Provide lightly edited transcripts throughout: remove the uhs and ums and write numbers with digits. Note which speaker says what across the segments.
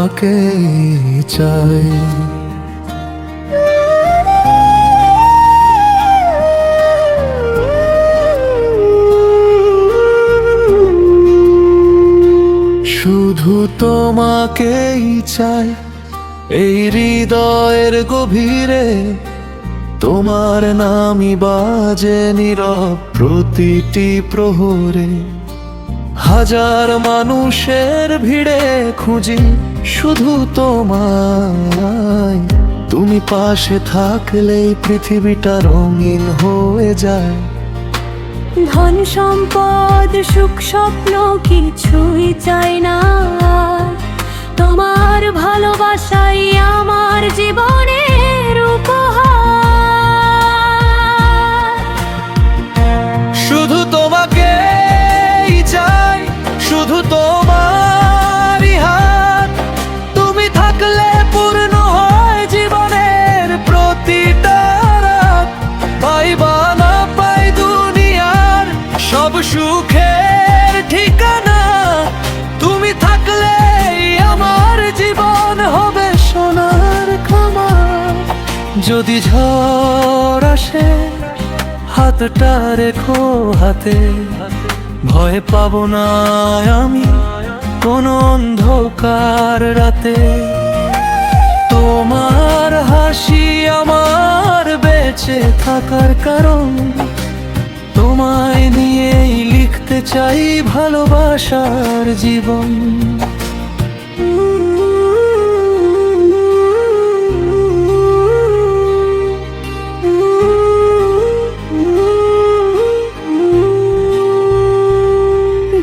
Speaker 1: তোমাকেই চাই। শুধু তোমাকেই চাই এই হৃদয়ের গভীরে, তোমার নামই বাজে নীরব প্রতিটি প্রহরে। হাজার মানুষের ভিড়ে খুঁজি শুধু তোমায়, তুমি পাশে থাকলেই পৃথিবীটা রঙিন হয়ে যায়।
Speaker 2: ধন সম্পদ সুখ স্বপ্ন কিছুই চাই না, তোমার ভালোবাসাই আমার জীবনের উপহার।
Speaker 1: শুধু তোমাকেই চাই, শুধু তোমারই হাত, তুমি থাকলে পূর্ণ হয় জীবনের প্রতিটা রাত। পাই বা না পাই দুনিয়ার সব সুখের ঠিকানা, তুমি থাকলেই আমার জীবন হবে সোনার খামার। যদি ঝড় আসে হাতটা রেখো হাতে, ভয় পাবো না আমি কোন অন্ধকার রাতে। তোমার হাসি আমার বেঁচে থাকার কারণ, তোমায় নিয়েই লিখতে চাই ভালোবাসার জীবন।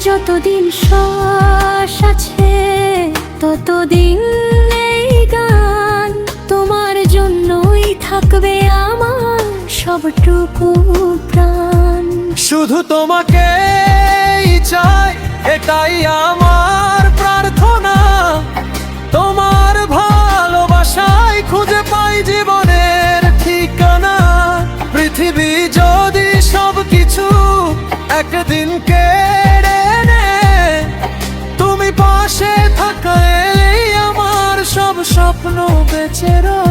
Speaker 2: যতদিন শ্বাস আছে ততদিন এই গান, তোমার জন্যই থাকবে আমার সবটুকু প্রাণ।
Speaker 1: শুধু তোমাকেই চাই এটাই আমার প্রার্থনা, তোমার ভালোবাসায় খুঁজে পাই জীবনের ঠিকানা। পৃথিবী যদি সবকিছু একদিন কেড়ে নেয়, তুমি পাশে থাকলেই আমার সব স্বপ্ন বেঁচে রয়।